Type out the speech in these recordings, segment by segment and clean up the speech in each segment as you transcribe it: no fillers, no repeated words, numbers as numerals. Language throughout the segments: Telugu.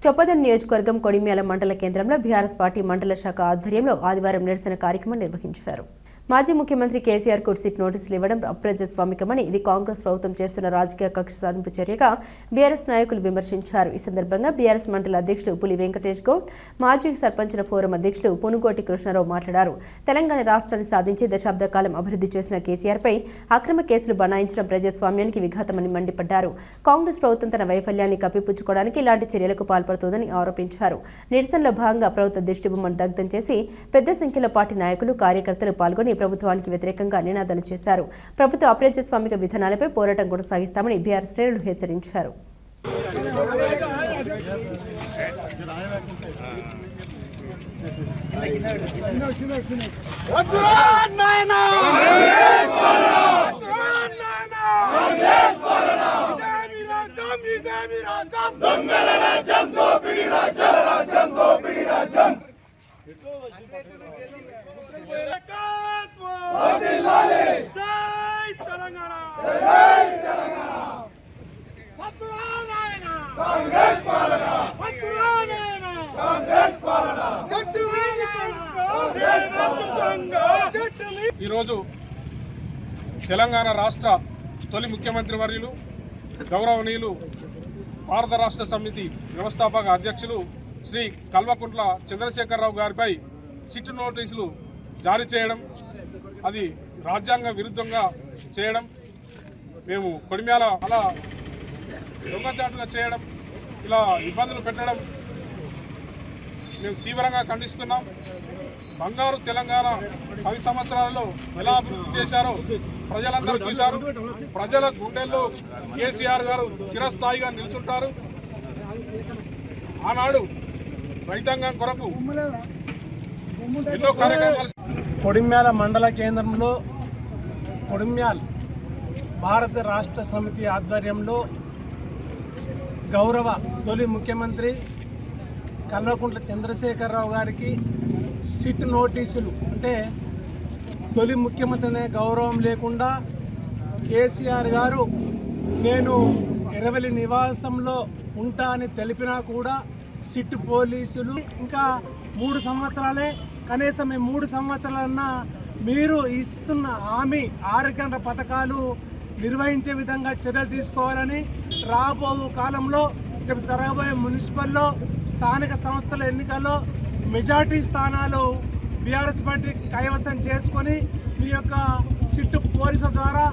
చొప్పదండి నియోజకవర్గం కొడిమ్యాల మండల కేంద్రంలో బీఆర్ఎస్ పార్టీ మండల శాఖ ఆధ్వర్యంలో ఆదివారం నిరసన కార్యక్రమం నిర్వహించారు. మాజీ ముఖ్యమంత్రి కేసీఆర్ కు సిట్ నోటీసులు ఇవ్వడం అప్రజాస్వామికమని, ఇది కాంగ్రెస్ ప్రభుత్వం చేస్తున్న రాజకీయ కక్ష సాధింపు చర్యగా బీఆర్ఎస్ నాయకులు విమర్శించారు. ఈ సందర్భంగా బీఆర్ఎస్ మండల అధ్యక్షుడు పులి వెంకటేష్ గౌడ్, మాజీ సర్పంచుల ఫోరం అధ్యక్షులు పునుగోటి కృష్ణారావు మాట్లాడారు. తెలంగాణ రాష్ట్రాన్ని సాధించి దశాబ్ద కాలం అభివృద్ధి చేసిన కేసీఆర్ పై అక్రమ కేసులు బనాయించడం ప్రజాస్వామ్యానికి విఘాతమని మండిపడ్డారు. కాంగ్రెస్ ప్రభుత్వం తన వైఫల్యాన్ని కప్పిపుచ్చుకోవడానికి ఇలాంటి చర్యలకు పాల్పడుతోందని ఆరోపించారు. నిరసనలో భాగంగా ప్రభుత్వ దిష్టిబొమ్మను దగ్ధం చేసి పెద్ద సంఖ్యలో పార్టీ నాయకులు, కార్యకర్తలు పాల్గొని ప్రభుత్వానికి వ్యతిరేకంగా నినాదాలు చేశారు. ప్రభుత్వ అప్రజాస్వామిక విధానాలపై పోరాటం కొనసాగిస్తామని బీఆర్ఎస్ శ్రేణులు హెచ్చరించారు. ఈరోజు తెలంగాణ రాష్ట్ర తొలి ముఖ్యమంత్రి వర్యులు గౌరవనీయులు భారత రాష్ట్ర సమితి వ్యవస్థాపక అధ్యక్షులు శ్రీ కల్వకుంట్ల చంద్రశేఖరరావు గారిపై సిట్ నోటీసులు జారీ చేయడం, అది రాజ్యాంగ విరుద్ధంగా చేయడం, మేము కొడిమ్యాల అలా దొంగచాటుగా చేయడం, ఇలా ఇబ్బందులు పెట్టడం మేము తీవ్రంగా ఖండిస్తున్నాం. బంగారు తెలంగాణ 10 సంవత్సరాలలో ఎలా అభివృద్ధి చేశారో ప్రజలందరూ చూశారు. ప్రజల గుండెల్లో కేసీఆర్ గారు చిరస్థాయిగా నిలుచుంటారు. ఆనాడు రైతాంగం కొరకు ఎన్నో కార్యక్రమాలు. కొడిమ్యాల మండల కేంద్రంలో కొడిమ్యాల్ భారత రాష్ట్ర సమితి ఆధ్వర్యంలో గౌరవ తొలి ముఖ్యమంత్రి కల్వకుంట్ల చంద్రశేఖరరావు గారికి సిట్ నోటీసులు, అంటే తొలి ముఖ్యమంత్రి అనే గౌరవం లేకుండా కేసీఆర్ గారు నేను ఎరవెలి నివాసంలో ఉంటా అని తెలిపినా కూడా సిట్ పోలీసులు ఇంకా 3 సంవత్సరాలే, కనీసం ఈ 3 సంవత్సరాలన్నా మీరు ఇస్తున్న హామీ 6 గంటల పథకాలు నిర్వహించే విధంగా చర్యలు తీసుకోవాలని, రాబో కాలంలో రేపు జరగబోయే మున్సిపల్లో స్థానిక సంస్థల ఎన్నికల్లో మెజార్టీ స్థానాలు బీఆర్ఎస్ పార్టీ కైవసం చేసుకొని మీ యొక్క సిట్ పోలీసుల ద్వారా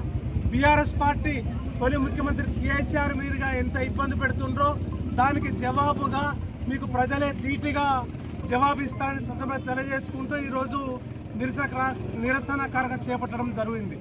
బీఆర్ఎస్ పార్టీ తొలి ముఖ్యమంత్రి కేసీఆర్ మీదుగా ఎంత ఇబ్బంది పెడుతుండ్రో దానికి జవాబుగా మీకు ప్రజలే ధీటుగా జవాబు ఇస్తారని సందర్భంగా తెలియజేసుకుంటూ ఈరోజు నిరసన కార్యక్రమం చేపట్టడం జరిగింది.